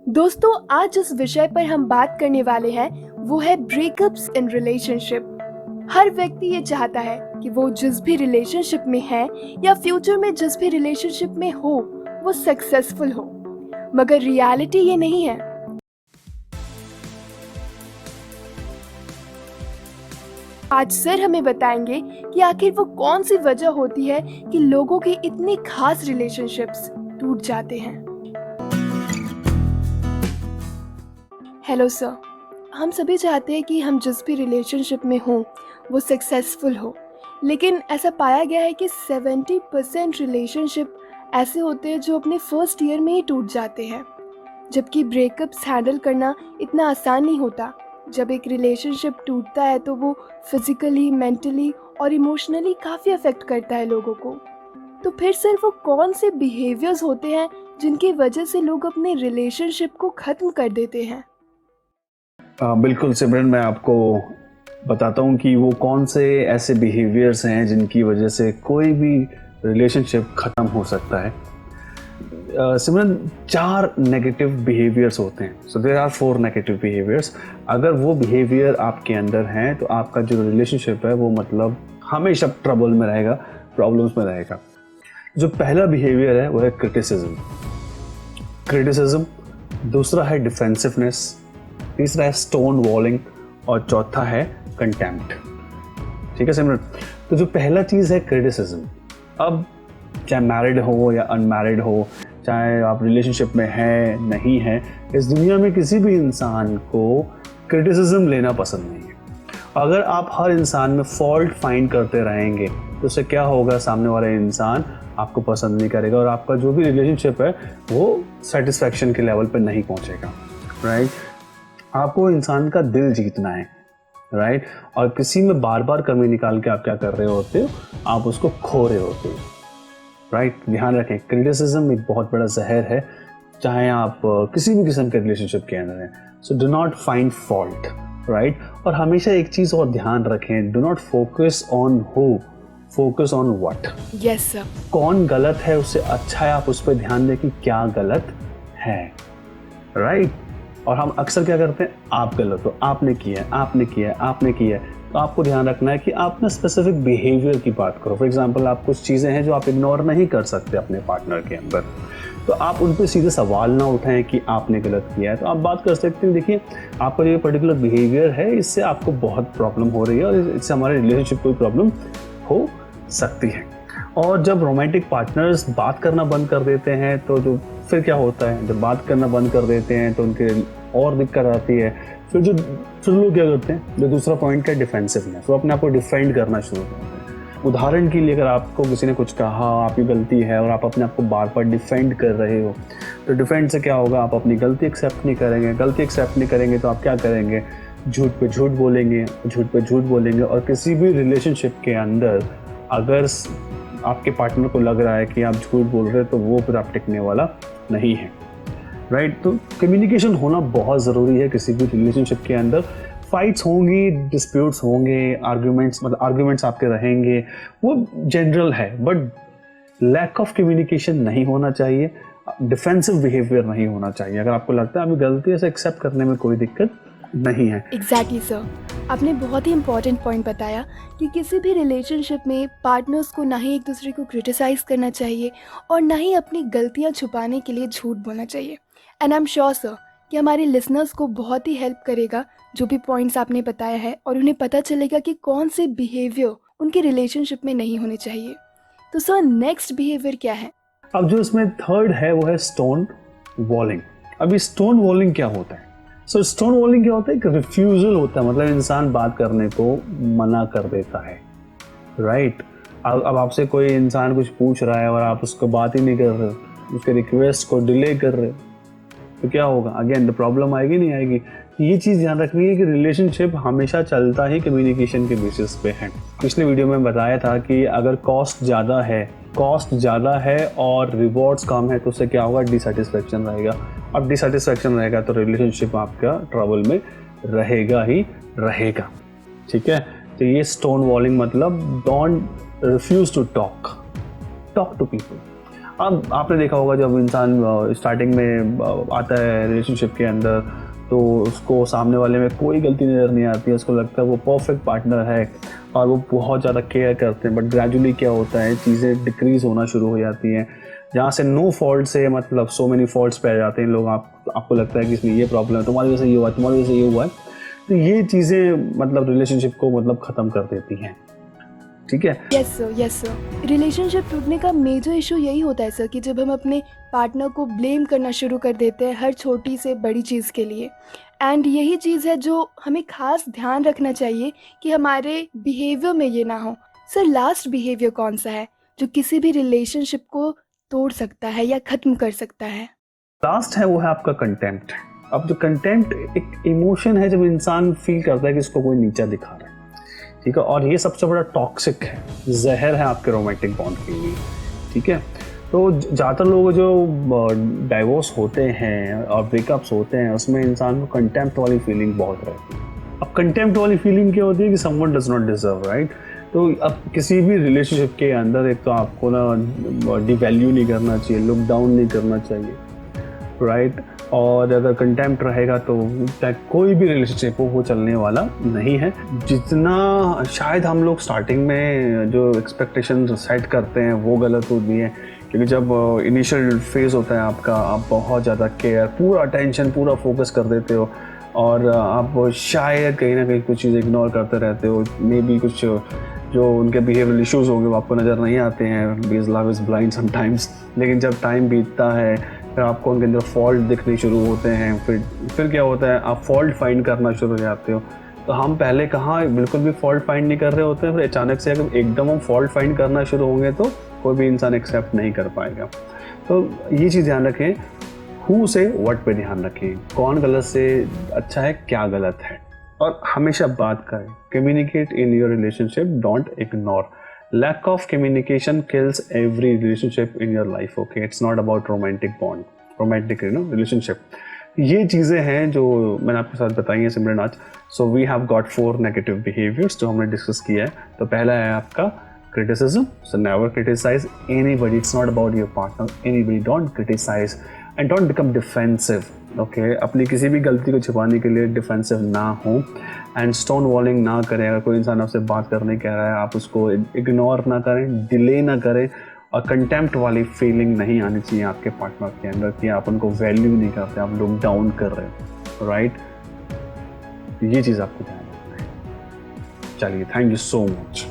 दोस्तों, आज जिस विषय पर हम बात करने वाले हैं वो है ब्रेकअप्स इन रिलेशनशिप। हर व्यक्ति ये चाहता है कि वो जिस भी रिलेशनशिप में है या फ्यूचर में जिस भी रिलेशनशिप में हो वो सक्सेसफुल हो, मगर रियलिटी ये नहीं है। आज सर हमें बताएंगे कि आखिर वो कौन सी वजह होती है कि लोगों की इतनी खास रिलेशनशिप्स टूट जाते हैं। हेलो सर, हम सभी चाहते हैं कि हम जिस भी रिलेशनशिप में हों वो सक्सेसफुल हो, लेकिन ऐसा पाया गया है कि 70% रिलेशनशिप ऐसे होते हैं जो अपने फर्स्ट ईयर में ही टूट जाते हैं। जबकि ब्रेकअप्स हैंडल करना इतना आसान नहीं होता। जब एक रिलेशनशिप टूटता है तो वो फिजिकली, मेंटली और इमोशनली काफ़ी अफेक्ट करता है लोगों को। तो फिर सर वो कौन से बिहेवियर्स होते हैं जिनकी वजह से लोग अपने रिलेशनशिप को ख़त्म कर देते हैं? बिल्कुल सिमरन, मैं आपको बताता हूँ कि वो कौन से ऐसे बिहेवियर्स हैं जिनकी वजह से कोई भी रिलेशनशिप ख़त्म हो सकता है। सिमरन, 4 नेगेटिव बिहेवियर्स होते हैं। So there are 4 negative behaviours. अगर वो बिहेवियर आपके अंदर हैं तो आपका जो रिलेशनशिप है वो मतलब हमेशा ट्रबल में रहेगा, प्रॉब्लम्स में रहेगा। जो पहला बिहेवियर है वो है क्रिटिसिज्म। दूसरा है डिफेंसिवनेस, तीसरा है स्टोन वॉलिंग और चौथा है कंटेम्प्ट। ठीक है सिमरन, तो जो पहला चीज़ है क्रिटिसिज्म। अब चाहे मैरिड हो या अनमैरिड हो, चाहे आप रिलेशनशिप में हैं नहीं हैं, इस दुनिया में किसी भी इंसान को क्रिटिसिज्म लेना पसंद नहीं है। अगर आप हर इंसान में फॉल्ट फाइंड करते रहेंगे तो उससे क्या होगा, सामने वाला इंसान आपको पसंद नहीं करेगा और आपका जो भी रिलेशनशिप है वो सेटिस्फैक्शन के लेवल पर नहीं पहुंचेगा। राइट, आपको इंसान का दिल जीतना है। राइट, और किसी में बार बार कमी निकाल के आप क्या कर रहे होते हो, आप उसको खो रहे होते हो। राइट, ध्यान रखें, क्रिटिसिज्म एक बहुत बड़ा जहर है, चाहे आप किसी भी किस्म के रिलेशनशिप के अंदर हैं। So do not find fault. Right, और हमेशा एक चीज़ और ध्यान रखें, do not focus on who, focus on what. Yes sir. कौन गलत है उससे अच्छा है आप उस पर ध्यान दें कि क्या गलत है। राइट, और हम अक्सर क्या करते हैं, आप गलत हो, आपने किया है। तो आपको ध्यान रखना है कि आप ना स्पेसिफिक बिहेवियर की बात करो। फॉर एग्जांपल, आप कुछ चीज़ें हैं जो आप इग्नोर नहीं कर सकते अपने पार्टनर के अंदर, तो आप उन पर सीधे सवाल ना उठाएं कि आपने गलत किया है। तो आप बात कर सकते हैं, देखिए आपका जो पर्टिकुलर बिहेवियर है इससे आपको बहुत प्रॉब्लम हो रही है और इससे हमारे रिलेशनशिप को प्रॉब्लम हो सकती है। और जब रोमांटिक पार्टनर्स बात करना बंद कर देते हैं तो जो फिर क्या होता है, जब बात करना बंद कर देते हैं तो उनके और दिक्कत आती है। फिर लोग क्या करते हैं, जो दूसरा पॉइंट है डिफेंसिवनेस, वो अपने आप को डिफेंड करना शुरू करते हैं। उदाहरण के लिए, अगर आपको किसी ने कुछ कहा, आपकी गलती है और आप अपने आप को बार बार डिफेंड कर रहे हो, तो डिफेंड से क्या होगा, आप अपनी गलती एक्सेप्ट नहीं करेंगे तो आप क्या करेंगे, झूठ पे झूठ बोलेंगे। और किसी भी रिलेशनशिप के अंदर अगर आपके पार्टनर को लग रहा है कि आप झूठ बोल रहे हैं तो वो फिर आप टिकने वाला नहीं है। राइट, तो कम्युनिकेशन होना बहुत ज़रूरी है किसी भी रिलेशनशिप के अंदर। फाइट्स होंगी, डिस्प्यूट्स होंगे, आर्ग्यूमेंट्स आपके रहेंगे, वो जनरल है, बट लैक ऑफ कम्युनिकेशन नहीं होना चाहिए, डिफेंसिव बिहेवियर नहीं होना चाहिए। अगर आपको लगता है अभी गलती है, एक्सेप्ट करने में कोई दिक्कत नहीं है। एग्जैक्टली सर, आपने बहुत ही इम्पोर्टेंट पॉइंट बताया कि किसी भी रिलेशनशिप में पार्टनर्स को ना ही एक दूसरे को क्रिटिसाइज़ करना चाहिए और ना ही अपनी गलतियां छुपाने के लिए झूठ बोलना चाहिए। And I am sure sir कि हमारे लिसनर्स को बहुत ही हेल्प करेगा जो भी पॉइंट्स आपने बताया है, और उन्हें पता चलेगा कि कौन से बिहेवियर उनके रिलेशनशिप में नहीं होने चाहिए। तो सर, नेक्स्ट बिहेवियर क्या है? अब जो इसमें थर्ड है वो है स्टोन वॉलिंग। अभी स्टोन वॉलिंग क्या होता है? स्टोन वॉलिंग क्या होता है? एक रिफ्यूजल होता है, मतलब इंसान बात करने को मना कर देता है। राइट, अब आपसे कोई इंसान कुछ पूछ रहा है और आप उसको बात ही नहीं कर रहे, उसके रिक्वेस्ट को डिले कर रहे, तो क्या होगा, अगेन द प्रॉब्लम आएगी नहीं आएगी। ये चीज़ ध्यान रखनी है कि रिलेशनशिप हमेशा चलता ही कम्युनिकेशन के बेसिस पे है। पिछले वीडियो में बताया था कि अगर कॉस्ट ज़्यादा है और रिवॉर्ड्स कम है तो उससे क्या होगा, डिसैटिस्फैक्शन रहेगा। अब डिसैटिस्फैक्शन रहेगा तो रिलेशनशिप आपका ट्रबल में रहेगा ही रहेगा। ठीक है, तो ये स्टोन वॉलिंग मतलब don't refuse to talk to people. अब आपने देखा होगा जब इंसान स्टार्टिंग में आता है रिलेशनशिप के अंदर, तो उसको सामने वाले में कोई गलती नज़र नहीं आती है, उसको लगता है वो परफेक्ट पार्टनर है और वो बहुत ज़्यादा केयर करते हैं। बट ग्रेजुअली क्या होता है, चीज़ें डिक्रीज़ होना शुरू हो जाती हैं, जहाँ से नो फॉल्ट से मतलब सो मेनी फॉल्ट्स पे आ जाते हैं लोग। आपको लगता है कि इसमें ये प्रॉब्लम है, तुम्हारी वजह से ये हुआ, तुम्हारी वजह से ये हुआ है। तो ये चीज़ें मतलब रिलेशनशिप को मतलब ख़त्म कर देती हैं। ठीक है। यस सर, रिलेशनशिप टूटने का मेजर इशू यही होता है सर कि जब हम अपने पार्टनर को ब्लेम करना शुरू कर देते हैं हर छोटी से बड़ी चीज़ के लिए। एंड यही चीज़ है जो हमें खास ध्यान रखना चाहिए कि हमारे बिहेवियर में ये ना हो। सर, लास्ट बिहेवियर कौन सा है जो किसी भी रिलेशनशिप को तोड़ सकता है या ख़त्म कर सकता है? लास्ट है वो है आपका कंटेम्प्ट। अब जो कंटेम्प्ट एक इमोशन है जब इंसान फील करता है कि इसको कोई नीचा दिखा रहा है, ठीक है, और ये सबसे बड़ा टॉक्सिक है, जहर है आपके रोमांटिक बॉन्ड के लिए। ठीक है, तो ज़्यादातर लोग जो डाइवोर्स होते हैं और ब्रेकअप्स होते हैं उसमें इंसान को कंटेम्प्ट वाली फीलिंग बहुत रहती है। अब कंटेम्प्ट वाली फीलिंग क्या होती है कि someone does not deserve, right. तो अब किसी भी रिलेशनशिप के अंदर एक तो आपको ना डिवैल्यू नहीं करना चाहिए, लुक डाउन नहीं करना चाहिए, राइट। और अगर कंटेम्प्ट रहेगा तो कोई भी रिलेशनशिप हो वो चलने वाला नहीं है। जितना शायद हम लोग स्टार्टिंग में जो एक्सपेक्टेशन सेट करते हैं वो गलत होती है, क्योंकि जब इनिशियल फेज़ होता है आपका, आप बहुत ज़्यादा केयर, पूरा अटेंशन, पूरा फोकस कर देते हो और आप शायद कहीं ना कहीं कुछ चीज़ इग्नोर करते रहते हो। मे बी कुछ जो उनके बिहेवियरल इश्यूज़ होंगे वो आपको नज़र नहीं आते हैं, because love is blind sometimes. लेकिन जब टाइम बीतता है फिर आपको उनके अंदर फॉल्ट दिखने शुरू होते हैं, फिर क्या होता है, आप फॉल्ट फाइंड करना शुरू हो जाते हो। तो हम पहले कहाँ बिल्कुल भी फॉल्ट फाइंड नहीं कर रहे होते हैं, फिर अचानक से अगर एकदम हम फॉल्ट फाइंड करना शुरू होंगे तो कोई भी इंसान एक्सेप्ट नहीं कर पाएगा। तो ये चीज़ ध्यान रखें, हु से व्हाट पे ध्यान रखें, कौन गलत से अच्छा है, क्या गलत है, और हमेशा बात करें। Communicate in your relationship, don't ignore. Lack of communication kills every relationship in your life, okay? It's not about romantic bond, romantic, relationship. ये चीज़ें हैं जो मैंने आपके साथ बताई हैं सिमरन आज। So we have got 4 negative behaviors जो हमने डिस्कस किया है। तो पहला है आपका criticism. So never criticize anybody. It's not about your partner. Anybody. Don't criticize and don't become defensive. Okay, अपनी किसी भी गलती को छिपाने के लिए डिफेंसिव ना हो एंड स्टोन वॉलिंग ना करें। अगर कोई इंसान आपसे बात करने कह रहा है आप उसको इग्नोर ना करें, डिले ना करें, और कंटेम्प्ट वाली फीलिंग नहीं आनी चाहिए आपके पार्टनर के अंदर कि आप उनको वैल्यू नहीं करते, आप लोग डाउन कर रहे हो, राइट। ये चीज़ आपको ध्यान रखना है। चलिए, थैंक यू सो मच।